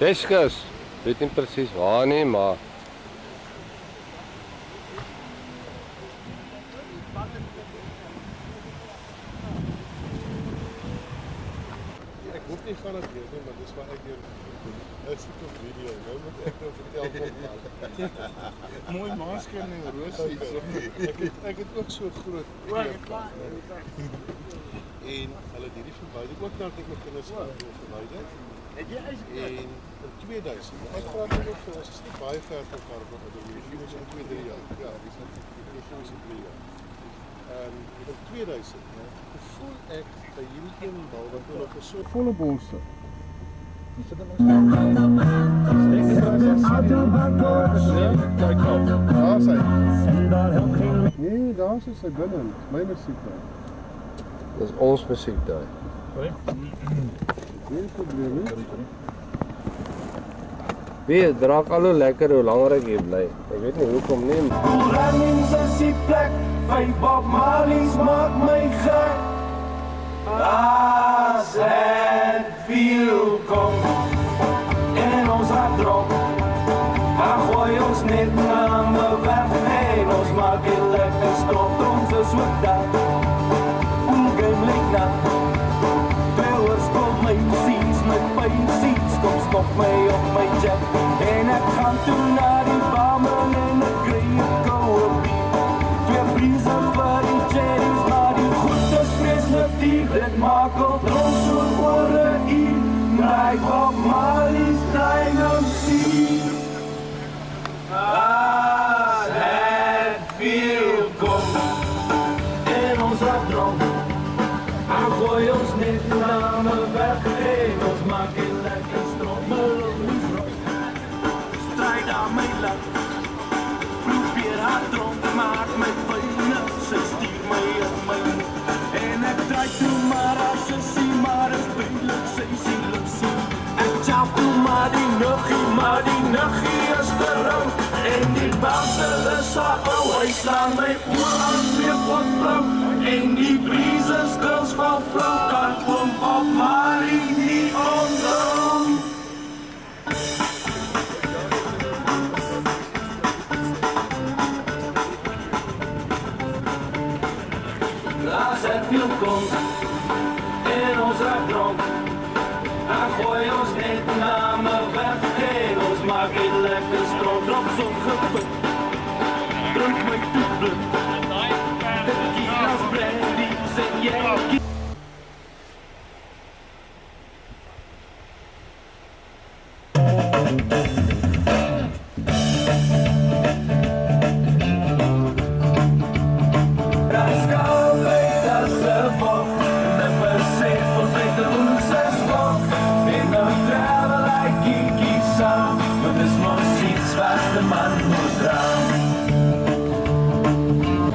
Weskus, weet nie presies waar nie, maar ek hoef nie gaan dit weet nie, maar dis wat ek hier is op video. Nou moet ek nou vertel van mooi maanskerm en rosies. Ek het ook so groot. En hulle het hierdie verwyder ook nou net met kinders verwyder. Het jy en in 2000. Ek praat net vir ons is nie baie ver van mekaar op met die video's in 2-3 jaar. Ja, dis net 3 jaar. In 2000, voel ek by hierdie een bal wat nog so volle bolse. Sit hom nee, daar is sy binne. My musiek daar. dis ons musiek daai. Geen probleem nie. Wie draak al hoe lekker hoe langer ek hier bly. Ek weet nie hoekom nie. Rennings is die plek, vyf Bob Marley's maak my gek. As het viel kom en ons raak dronk, dan gooi ons net na me weg en ons maak het lekker strop, ons is ook daar. Oelgame lyk na, Bouwers kom my sees, my pijn sees, kom stop my op my jet en ek gaan toe na die barman en ek kry een kouwe bier. Twee briese vir die cherries, maar die goed is vreeslik diep, dit maak al dronk so oor een uur. Draai Bob Marley's draai nou sien. As het veel kom en ons raak dronk, dan gooi ons net na me weg en ons maak het lekker strommel ons rook. Strijd aan my lak, probeer haar dronk maak met pyne, sy stuur my in my moed en ek draai toe maar as sy sien, maar is duidelik sy sielig sien. Ek tjaf toe maar die nuggie is te rauw en die bouwsel is haar ou, hy slaan my oor aan twee pot blauw en die bries is kils van vrouw, kan oom Bob Marley nie onthou. As het veel komt en ons raak dronk, dan gooi ons net na me weg en ons maak het lekker strop, drop zo'n geput, druk my toe blind, tequila's, brandy's en Yankee.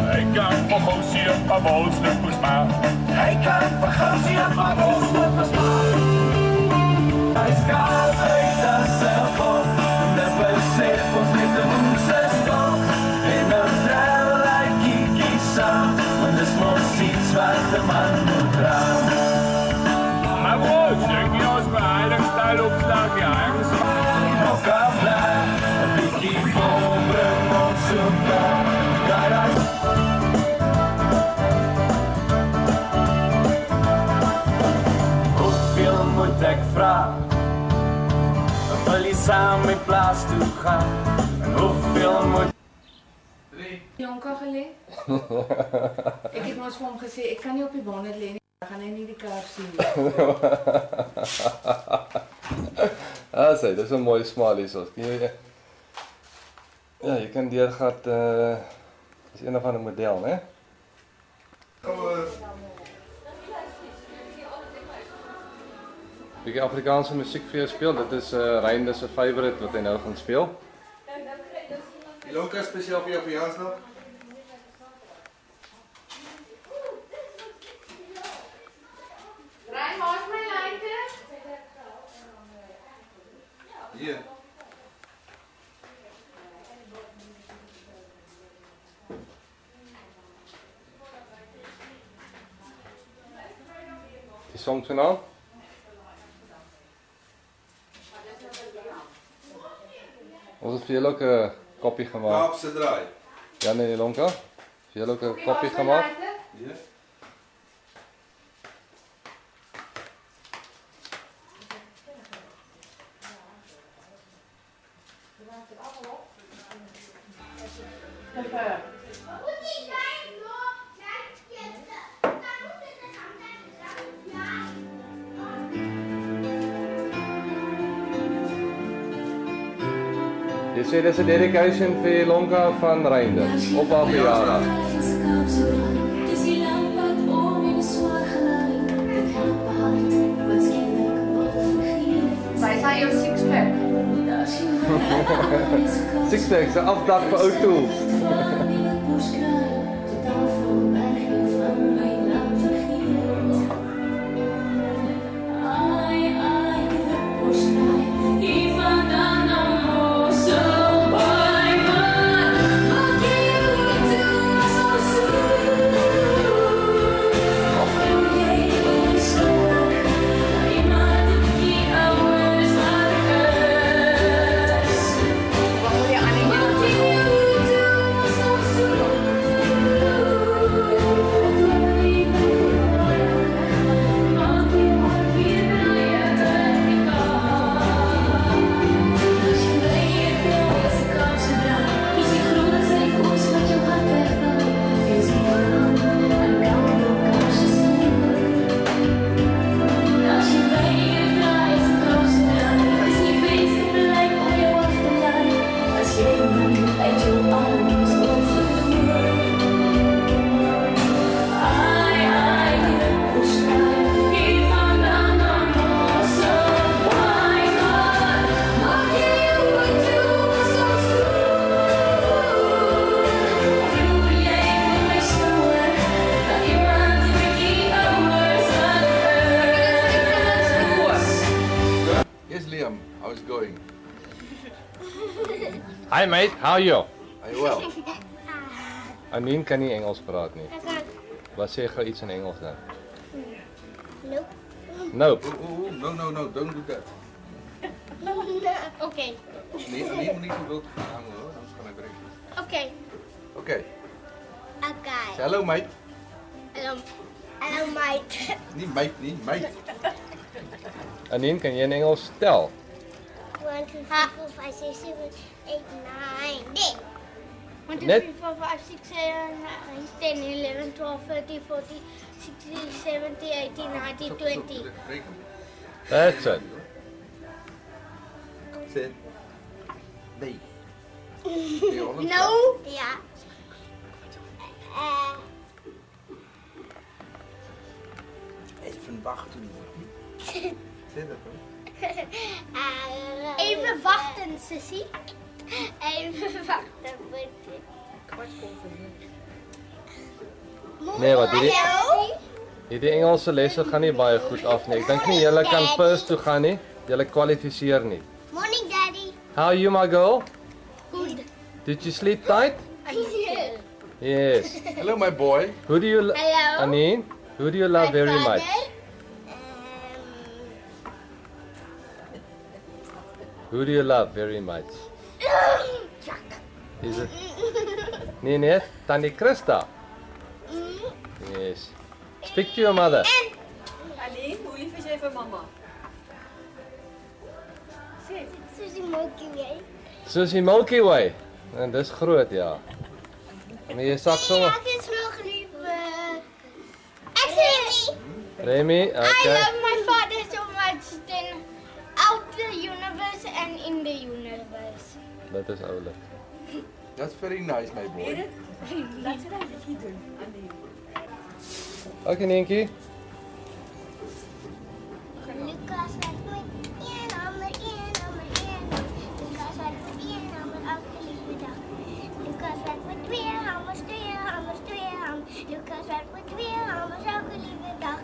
Hy kan vir gou sien wat ons moet bespaar. Hy skaal uit as self op, en besef ons net ons is nog, en nou travel hy kiekie saam, want dis mos iets wat 'n man moet dra. Maar bro, stuk nie ons beheidingstijl opslag, ja, ergens nog kan bly, 'n bietjie vol bring ons so ver, ek vraag, wil jy saam my plaas toe gaan, en hoeveel moet... Jonka gelê. Ek het mos vir hom gesê, ek kan nie op die bonnet lê nie, dan gaan hy nie die kar sien nie. Sê, dis 'n mooi smiley sos. Ja, jy kan deurgaan, is een of ander model, né? Bietjie Afrikaanse musiek vir jou speel, dit is Reinde se favourite wat hy nou gaan speel. Lonka spesiaal vir jou verjaarsdag. Rein, waar is my lighter? Hier. Die song se naam? het vir julle ook 'n koppie gemaak. Kaapse draai. Jan en Ilonka, vir julle ook 'n koppie gemaak. Ja. Jy sê dis 'n dedication vir Ilonka van Reinde op haar verjaardag. Dis die lamp wat om in 'n swaar gelei. Dit help my hart wat skielik wil vergeet. Sy sê jou six-pack. Daar's geen Six-pack, 'n afdak vir ou tools. Wat moet jy aan doen? Yes, Liam, how's it going? Hi mate, how are you? Are you well? Anien kan nie Engels praat nie. Wat sê gou iets in Engels dan? Nope. Nope. Oh, no, don't do that. Okay. Nee, moet niet te wild hangen hoor, anders kan hij breken. Okay. Oké, Okay. say hello mate. Hello, mate. Niet mate, niet mate. Anien, kan jy in Engels tel? 1, 2, 3, 4, 5, 6, 7, 8, 9, 10. 1, 2, Net- 3, 4, 5, 6, 7, 9, 10, 11, 12, 13, 14, 16, 17, 18, 19, 20. Breken. That's it. Say nee. No. Ja. Even wachten. Zeg dat hoor. Even wachten, Sissy. Even wachten. Nee, wat hierdie Hallo? hierdie Engelse lesse gaan nie baie goed af nie. Ek dink nie julle kan first toe gaan nie. Julle kwalifiseer nie. Morning, Daddy. How are you my girl? Good. Did you sleep tight? Yes. Hello my boy. Who do you Hello. Anien, who do you love very much? Who do you love very much? Jack. Is it Nee, Tannie Christa. Yes. Speak to your mother. Alleen, hoe lief is jij voor mama? Susie Milky Way. Susie Milky Way. En dis groot, ja. Maar jy sak sommer. Ek is nog lief. Actually, Remy, I okay. love my father so much than out the universe and in the universe. Dit is oulik. That's very nice my boy. Laat ze dat niet doen. Alleen. Okay, Nientjie. Lucas werkt met 1 hamer, 1 hamer, 1 hamer. Lucas werkt met 1 hamer, elke lieve dag. Lucas werkt met 2 hamers, 2 hamers, 2 hamers. Lucas werkt met 2 hamers, elke lieve dag.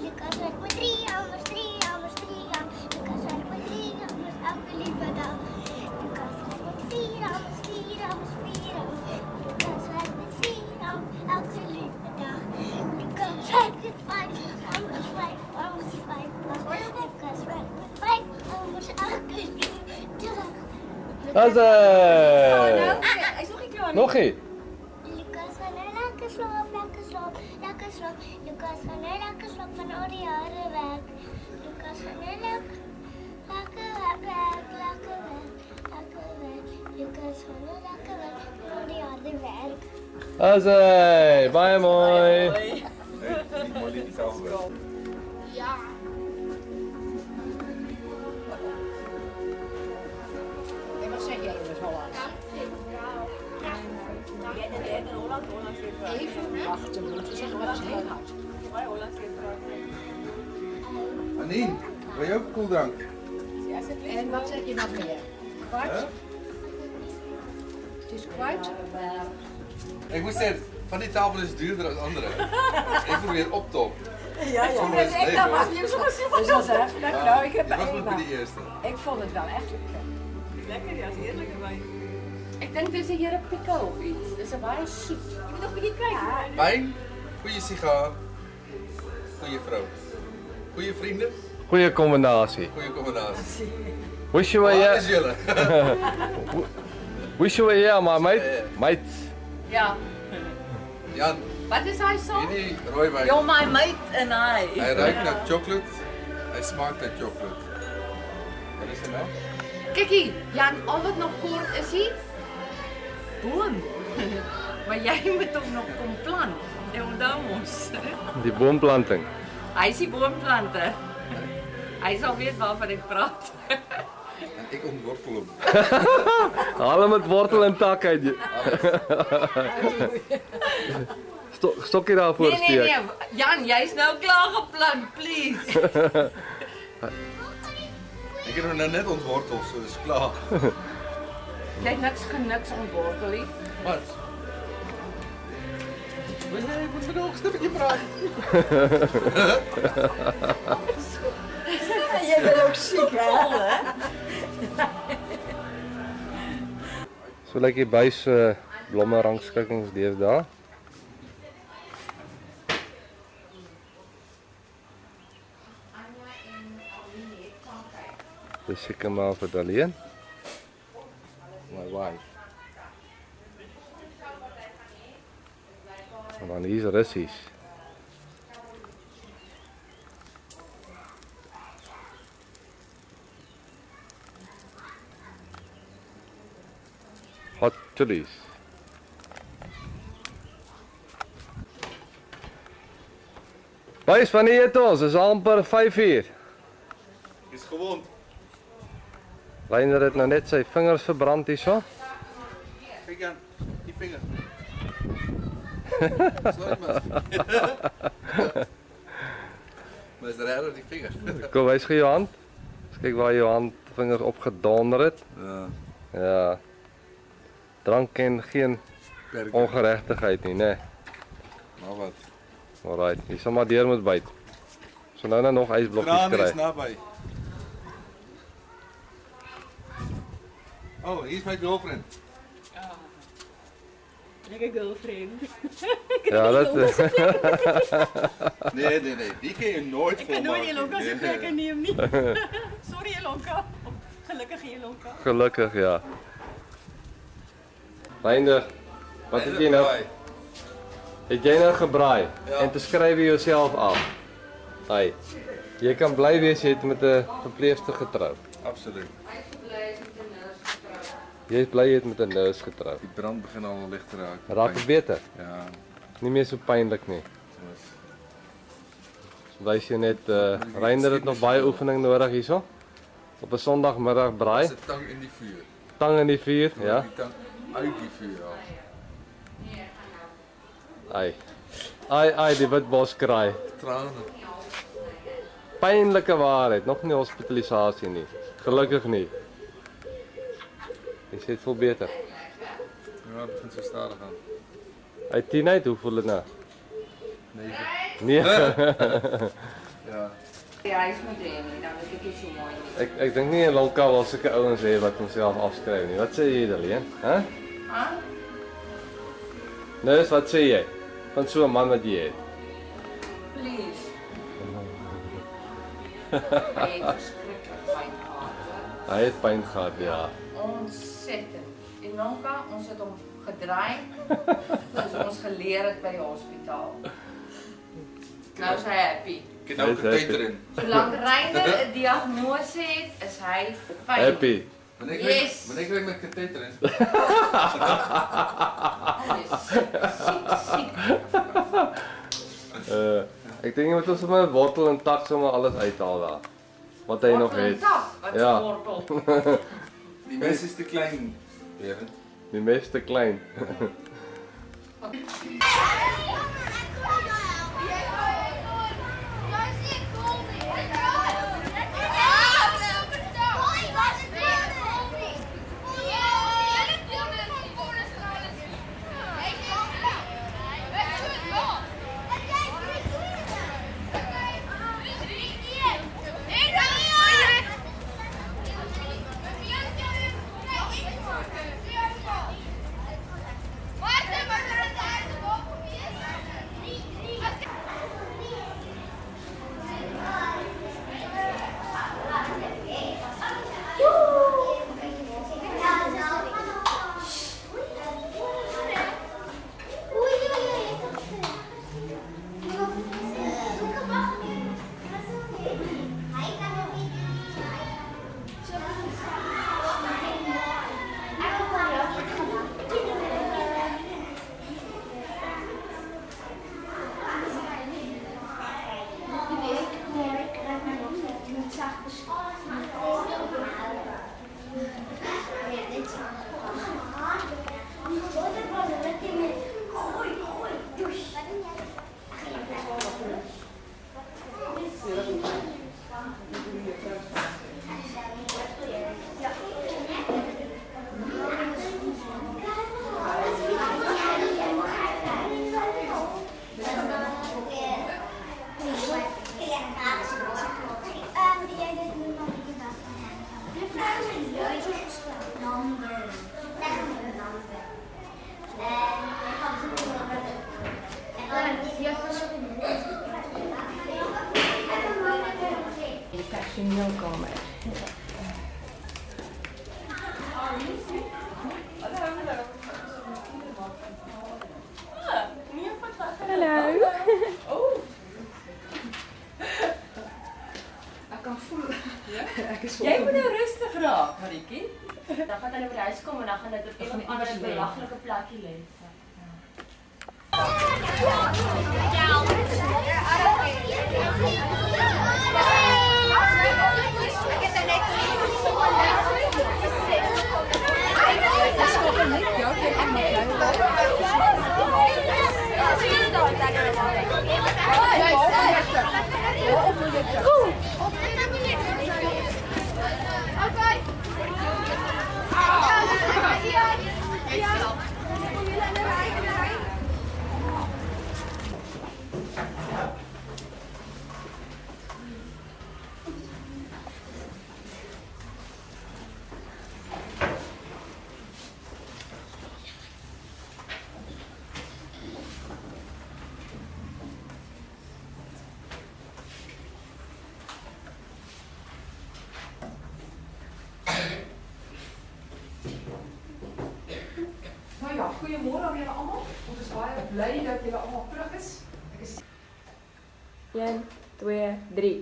Lucas werkt met 3 hamers, 3 hamers, 3 hamers. Lucas werkt met 3 hamers, elke lieve dag. Lucas werkt met 4 hamers, 4 hamers, 4 hamers. Lucas werkt met 4 hamers, elke lieve dag. Lucas werkt met 5 As Oh, hy. nou, hij is nog niet klaar. Nog nie. Lucas van 'n lekker slaap, lekker slaap, lekker slaap. Lucas van 'n lekker slaap van al die jare werk. Lucas van 'n lekker werk, lekker werk. Lucas van 'n lekker werk van al die jare werk. As hy. Baie mooi. Die Molly die self wel. Ja. En wat zeg jij in het Hollands? Jij in Holland, Hollands heeft even wachten, moet je zeggen wat je heen houdt. Bij Hollands heeft Anien, wil je ook een koeldrank? En wat zeg je nog meer? Kwart? Het is kwart. Ik moet zeggen, van die tafel is het duurder dan andere. Ik probeer op top. Ja, ja. Nee, Dat was niet zo. Dus dat is echt lekker. Nou, ik heb Je was er goed één. bij die eerste. Ik vond het wel echt lekker. Lekker, ja, is eerlijk erbij. Ek dink dis 'n Here pico of iets. Dis 'n baie soet. Ik moet nog een beetje kijken. Wijn, goede sigaar, goede vrouw. Goede vrienden, Goeie kombinasie. goede combinatie. Wish you were Waar is here. jullie? Wish you were here, my mate. Mate. Ja. Jan, Wat is hy so? hierdie rooi wijn. You're my mate and I. Hij ruikt naar chocolate, hij smaakt naar chocolate. Wat is er nou? Kikkie, Jan, al wat nog kort is hier. Boom. Maar jy moet hom nog kom plant. En onthou mos. Die boomplanting. Hy is die boomplanter. Hy sal weet waarvan ek praat. En ik ontwortel hem. Haal hom met wortel en tak uit. Stokkie daarvoor Nee, steek. nee, nee. Jan, jy's nou klaar geplant, please. Ik heb hem nou net ontworteld, zo is klaar. Jy het niks ontwortel nie. Wat? Ik moet met een hoogstemmetje praten. Jij bent ook ziek, hè? So lyk die buis blomme rangskikkings deesdae. Dis seker maar vir Daleen. My wife. En dan hier's Russies. Hot chilies. Boys, wanneer eet ons? Is amper 5:00. Is gewond. Reiner het nou net sy vingers verbrand hierso. Kijk aan, die vinger. Sorry man. Maar is er die vinger? Kom, wys gou jou hand. Kyk waar jou hand vingers opgedonder het. Ja. Ja. Drank en geen ongeregtigheid nie, né? Maar wat? Alright, jy sal maar deur moet byt. So nou nog ysblokkies Traan is kry. nabij. Oh, hier is mijn girlfriend. Lekker girlfriend. Ja, dat Nee, die kun je nooit Ik kan nooit volmaken. Ilonka zijn plekken nemen, niet. Sorry Ilonka. Gelukkig Ilonka. Gelukkig, ja. Reiner, wat het jy nou? Het jy nou gebraai Ja. en te skryf jy jouself af? Hey, jy kan bly wees jy het met 'n verpleegster getrou. Absoluut. Jy is bly jy het met 'n nurse getrou. Die brand begint al licht te raken. Raak dit beter? Ja. Nie meer so pynlik nie. Dus. Wys jy net Reiner het nog baie oefening nodig hierso. Op 'n Sondagmiddag braai, Zet tang in die vuur. tang in die vuur, ja. Die tang uit die vuur al. Ai, die witbos kraai. Tranen. Pynlike waarheid, nog nie hospitalisasie nie. Gelukkig nie. Jy sê dit voel beter. Ja, het begint zo stadig aan. Uit 10 uit, hoe voel dit nou? 9. Nee. Ja. Ja, hy is met hom nie, dan is dit nie so mooi nie. Ek dink nie in Lonka wil sulke ouens hê wat homself afskryf nie. Wat sê jy Daleen? Hæ? Nou, wat sê jy van so 'n man wat jy het? Please. Hy het verskriklik pyn gehad. Hy het pyn gehad, ja. Ontsettend. En Nonka, ons het hom gedraai, soos ons geleer het by die hospitaal. Nou is hy happy. Ek het nou 'n kateter in. Solank Reiner 'n diagnose het, is hy fyn. Happy. Wanneer ek kry my kateter in? Siek. Ek dink jy moet ons sommer wortel en tak sommer alles uithaal daar. Wat hy nog het. Wat Ja. wortel. Die mes is te klein, Berend. Die mes te klein. Personeelkamer. Hallo. Ek kan voel. Jy moet nou rustig raak, Marietjie. Dan gaan hulle by die huis kom en dan gaan dit op een of ander belaglike plekkie lê. Nou ja, goeiemôre aan julle almal. Ons is baie bly dat julle almal terug is. Ek is 1 2 3.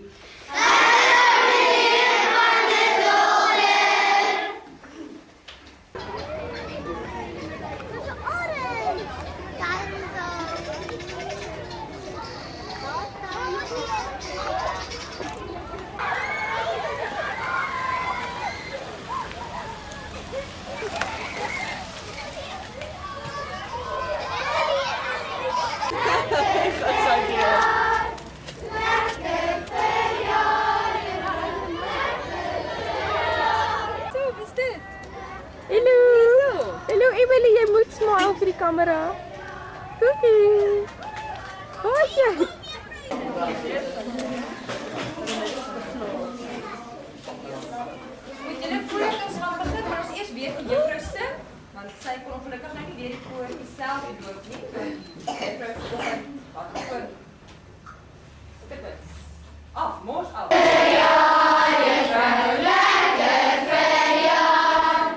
Emily, jy moet smile vir die kamera. Doei. Hoi jy. Moet julle voordat ons gaan begin, maar ons eers weer vir juffrou se, want sy kon ongelukkig nou nie weer die koortjie self doen nie. Juffrou se begin. Wat voor? Dit. Af, mos af. Ja, juffrou, lekker verjaar.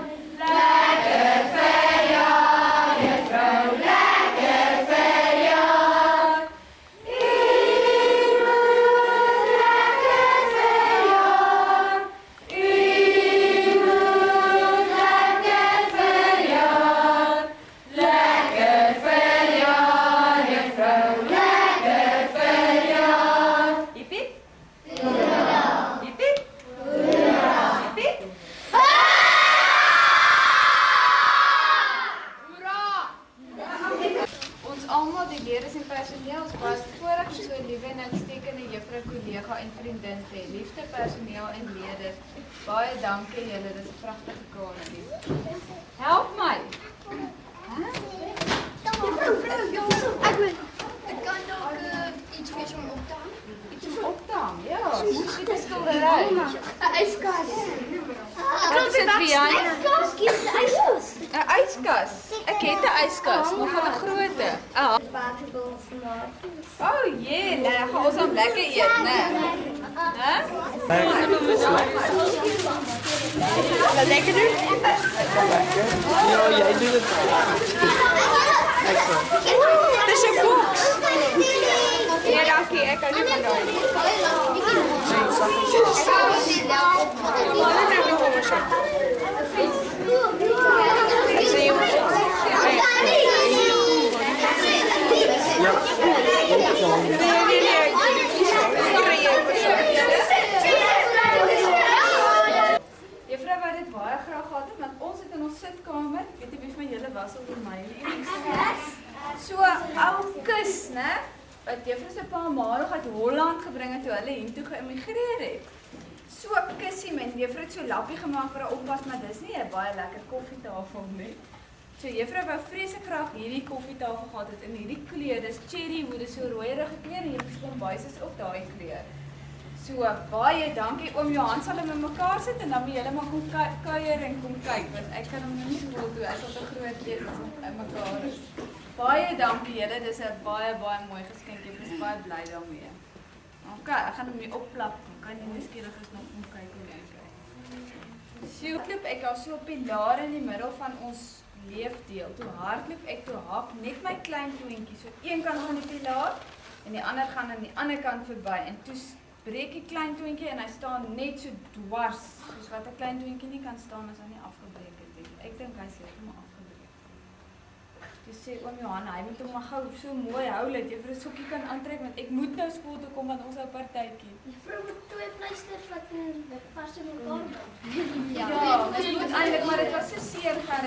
ons baie voorreg om so 'n liewe en uitstekende juffrou, kollega en vriendin te hê. Liefde personeel en leerders, baie dankie julle, dis 'n pragtige kaartjie. Help my. Ek kan dalk iets vir hom optaan. Iets om optaan, ja. Dit is skildery. 'n yskas. Wat is dit vir jou? Yskas, kies 'n yskas. 'n Yskas. Ek het 'n yskas, maar van 'n grootte. Waterbol snaaks. Oh jee, nou gaan ons hom lekker eet, né? Hè? Wat lekker doen? Ja, jy doen dit. Dis 'n boks. Ja, dankie, ek hou nie van daai nie. Juffrou wou dit baie graag gehad het, want ons het in ons sitkamer, weet jy wie van julle was op die meilie? So ou kus, né? Wat juffrou se pa maandag uit Holland gebring het toe hulle hiertoe geïmmigreer het. So kussie men, juffrou het so lappie gemaak vir 'n oppas, maar dis nie 'n baie lekker koffietafel nie. So juffrou wou vreeslik graag hierdie koffietafel gehad het in hierdie kleur, dis cherry wood, dis so rooierige kleur en hierdie skombuis is ook daai kleur. So baie dankie oom Johan sal hom in mekaar sit en dan moet julle maar kom kuier en kom kyk want ek kan hom nou nie so wil doen as wat 'n groot lees in mekaar is. Baie dankie julle, dis 'n baie mooi geskenk. Ek is baie bly daarmee. Okay, ek gaan hom hier opplak. Kan jy nuuskierig is nog kom kyk hoe dit kyk. So klop ek al so op die pilaar in die middel van ons leefdeel. Toe hardloop ek toe hap net my klein toentjie so een kant van die pilaar en die ander gaan aan die ander kant verby en toe breek die klein toentjie en hy staan net so dwars soos wat 'n klein toentjie nie kan staan as hy nie afgebreek het nie. Ek dink hy's heeltemal afgebreek. Dis sê oom Johan, hy moet hom maar gou so mooi hou dat jy vir 'n sokkie kan aantrek want ek moet nou skool toe kom want ons het 'n partytjie. Juffrou moet 2 pleisters wat vas in mekaar band. Ja, dit moet eintlik maar dit was so seer gaan.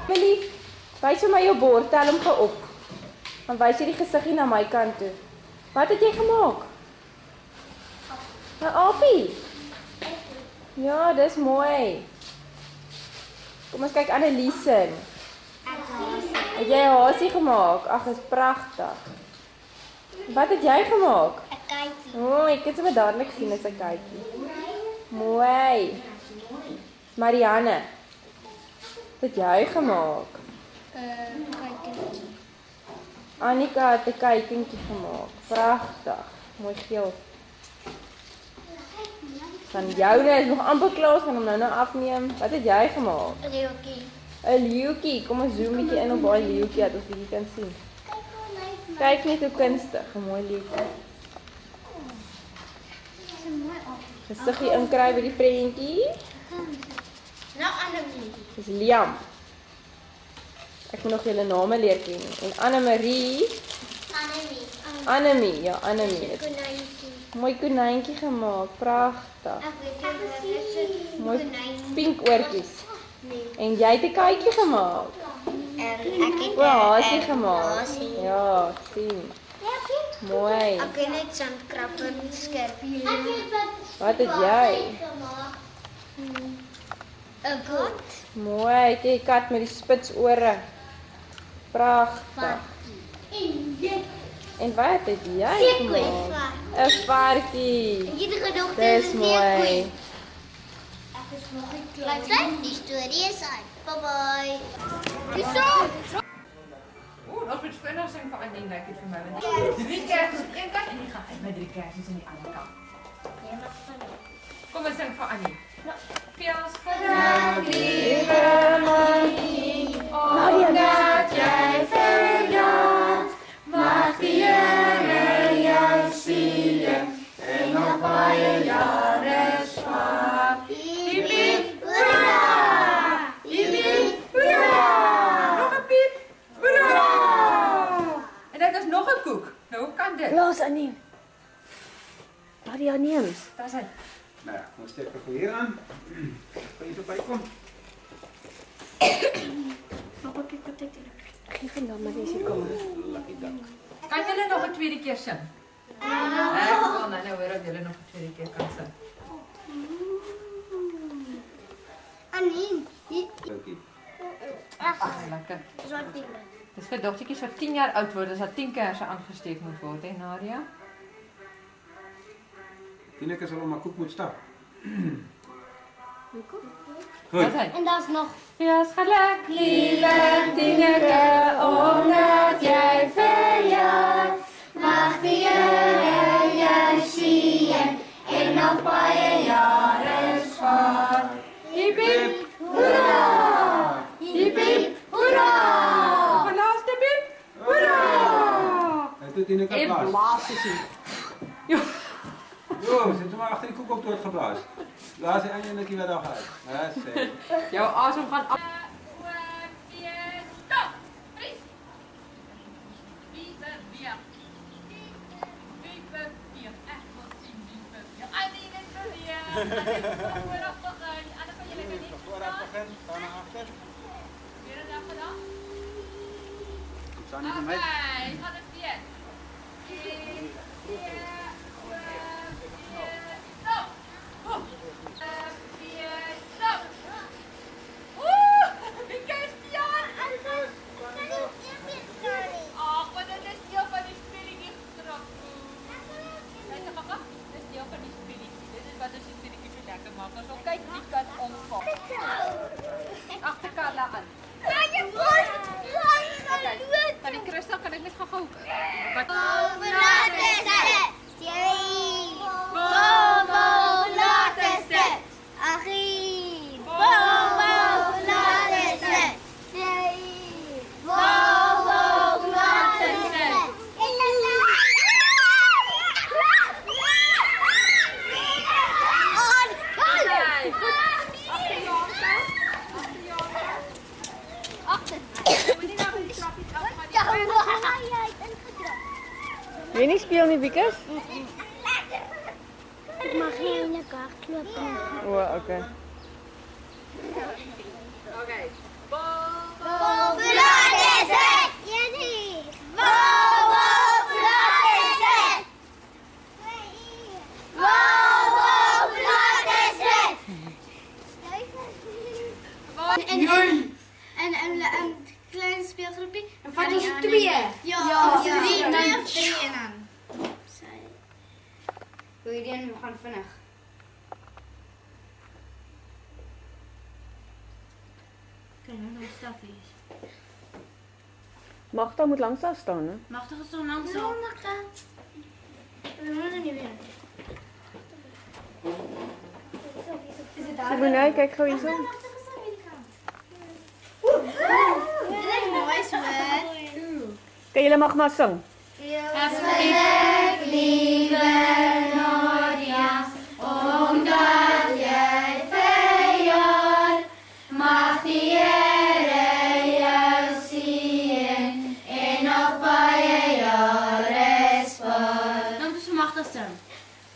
Willie, wys vir my jou bord, tel hom gou op. Dan wys jy die gesiggie na my kant toe. Wat het jy gemaak? 'n Aapie. Ja, dis mooi. Kom ons kyk Anneliese. Het jy 'n hasie gemaak? Ag, is pragtig. Wat het jy gemaak? 'n kykie. O, ek het sommer dadelik sien dit 'n kykie. Mooi. Marianne. Wat het jy gemaak? Kykie. Annika het 'n kykentjie gemaak. Pragtig. Mooi geel. Van joune is nog amper klaar, gaan hom nou afneem. Wat het jy gemaak? 'n leeuetjie. 'n Leeuetjie. Kom ons zoom bietjie in op daai leeuetjie dat ons bietjie kan sien. Kyk net hoe kunstig, 'n mooi leeuetjie. Gesiggie inkry by die prentjie. Nou Annemarie. Dis Liam. Ek moet nog julle name leer ken. En Annemarie. Annemie, ja, Annemie. Mooi konijntjie gemaak, pragtig. Ek weet nie wat dit is. Mooi pink oortjies. Nee. En jy het 'n kykie gemaak. Ek het 'n hasie 'n gemaak. hasie. Ja, ek sien. Mooi. Ek het net sandkrabbe en skerpie. Wat het jy? 'n kat. Mooi, die kat met die spits ore. Pragtig. En dit En wat het jy Sequoia. gemaak? 'n varkie. Jy het gedoog Dis mooi. Luister, die storie is uit. Bye bye. Oeh, ons moet vinnig sing vir Annie, lyk dit vir my. Want 3 kersies aan die een kant en die gaan uit met 3 kersies aan die ander kant. Kom ons sing vir Annie. Feels vandag, lieve Annie, omdat jy verjaar, mag die Here jou seën en nog baie jare spaar. Piep, piep, hoera! Piep, piep, hoera! Nog 'n piep, hoera! En dit is nog 'n koek. Nou, hoe kan dit? Los Annie. Waar die aanneems? Daar's hy. Nou, ons steek ek hier aan. Kan jy so bykom? Geef hom dan maar hier kom. Lucky duck. Kan julle nog 'n tweede keer sing? Ek wil nou hoor of julle nog 'n tweede keer kan sing. Annie, Dankie. Lekker. Zwart ding. Dis vir dogtertjies wat 10 jaar oud word, as daar 10 kersse aangesteek moet word, hè Nadia? Tineke sal om 'n koek moet stap. Wat hy? En daar's nog. Feels geluk, lieve Tineke, omdat jy verjaar. Mag die Here jou seën en nog baie jare spaar. Hiep hiep, hoera! Hiep hiep, hoera! Nog 'n laaste piep, hoera! Hy het Tineke En geblaas. blaas is hy. Jo, sit hom maar agter die koek op dood geblaas. Blaas hy aan jou netjie wat daar gaan. Ja, sê. Jou asem gaan af. Vooraf begin, dan na agter. Staan nie vir my. Gaan dit weer. Wie nie speel nie, Wikus? Ik mag geen lekker kloppen. O, okay. Okay. Bovenaan is het! Jenny! Bovenaan is het! Bovenaan is het! En klein speelgroepje. En vat ons 2. Ja, 3 of 3 en dan. Goeie idee, we gaan vinnig. Kijk nou nog stapjes. Magda moet langs daar staan, hè? Magda is zo langs. Ja, Magda. We moeten niet winnen. Is het daar? Simone, kijk gou hier zo. Dit is mooi, Sweet. Kan julle mag maar sing. Geluk, lieve Nadia, omdat jij verjaart, mag die Here jou seën en nog baie jare spaar. Dan moet je Magda sing.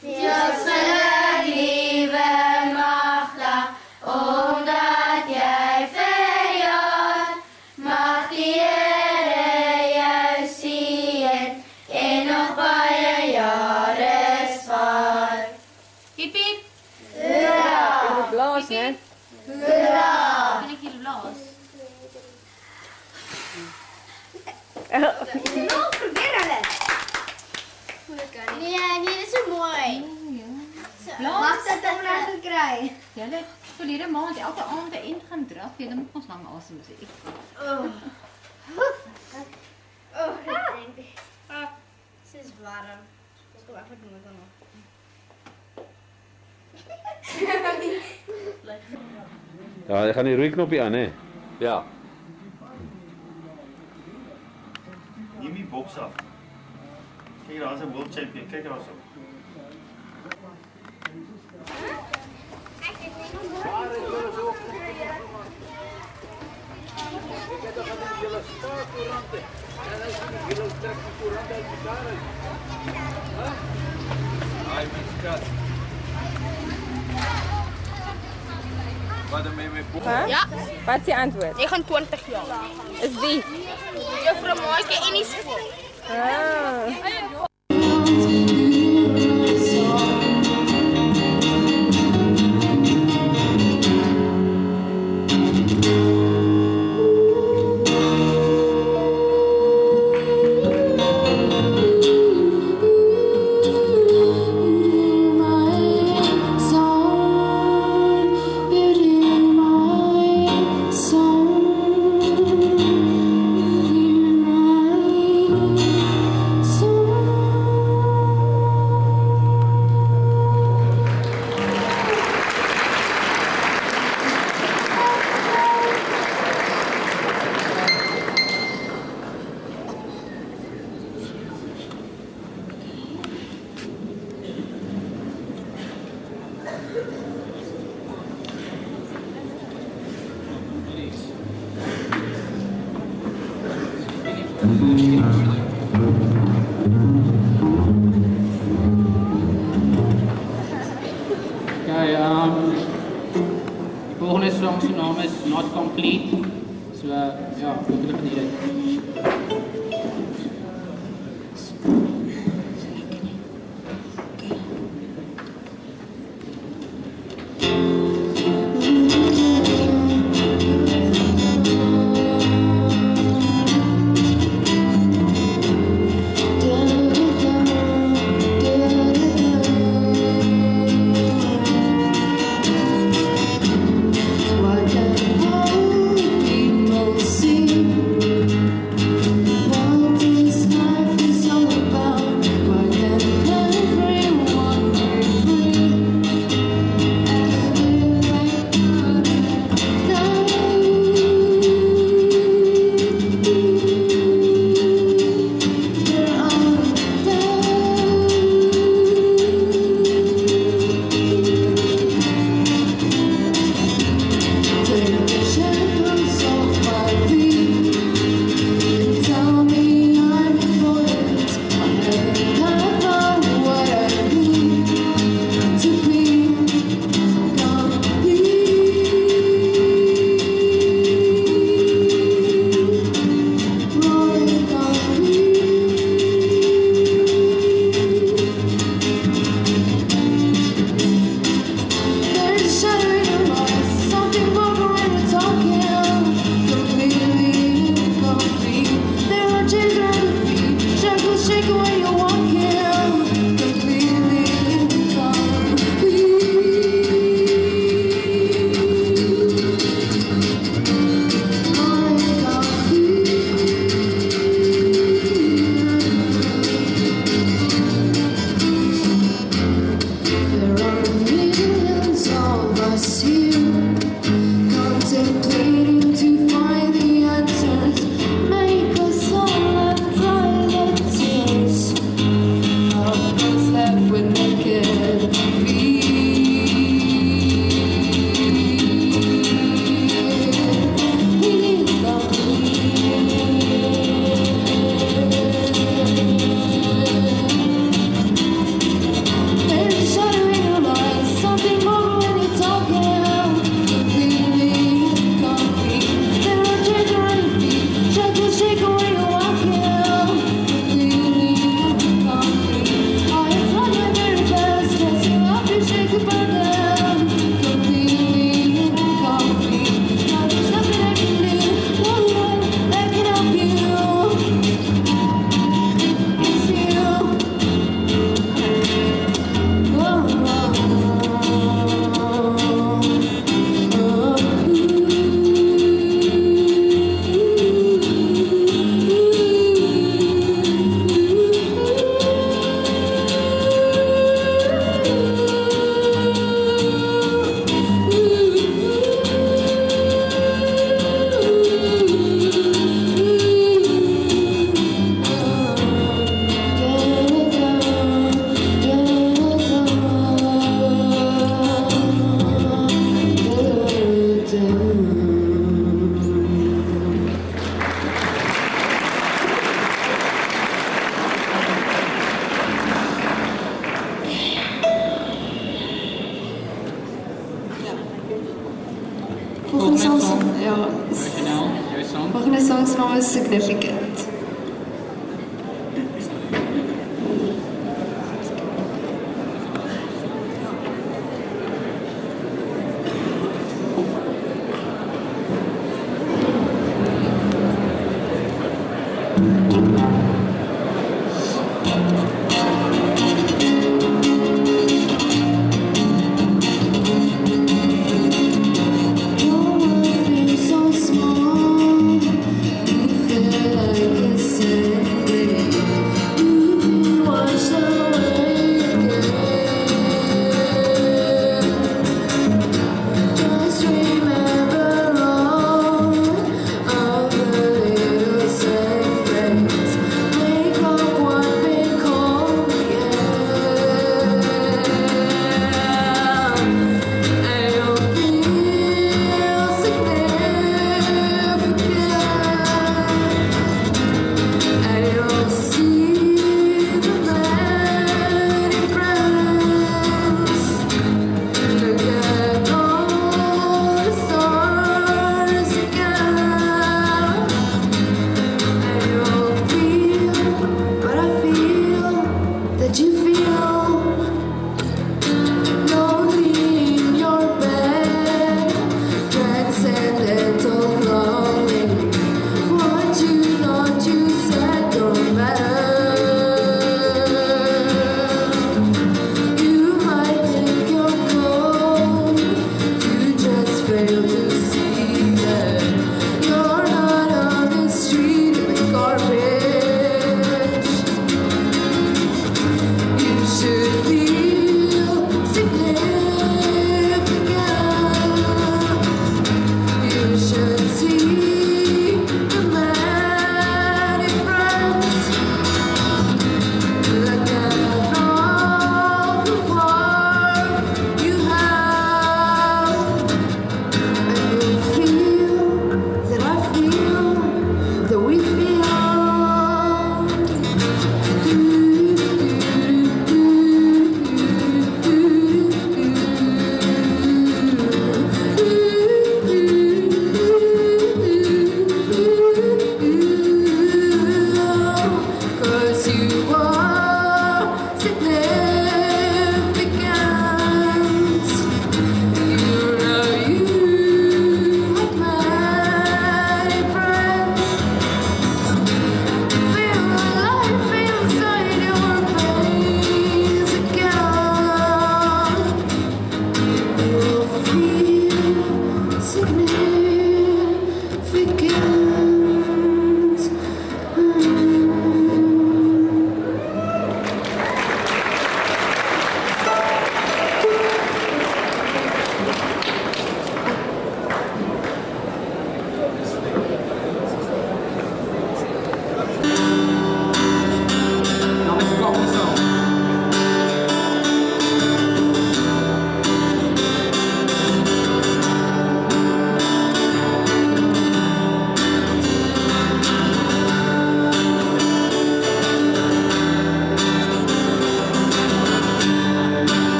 Veel geluk, lieve Magda, omdat jij verjaart, mag die Here jou seën en nog baie jare spaar. Hiep hiep. Hoera! Je moet blaas, hè? Hoera! Kan ik jullie blaas? Nou, probeer alles. Nee, dit is so mooi. Mag dat dan nou gekry? Julle het verlede maand elke aand 'n end gaan draf. Julle moet ons lang asem sê. Dit is warm. Ons kom even doen met hom. Ja, jy gaan die rooi knoppie aan, hè? Ja. Neem die boks af. Kijk, daar is een world champion. Kijk daar zo. Ja. Wat is die antwoord? Ek gaan 20 jaar. Is wie? Juffrou Maatjie en die skool. Okay, die volgende song se naam is Not Complete. So ja, ek het dit geniet. What the people see Volgende song song, ja. Chanel, jou song. Volgende song se naam is Significant.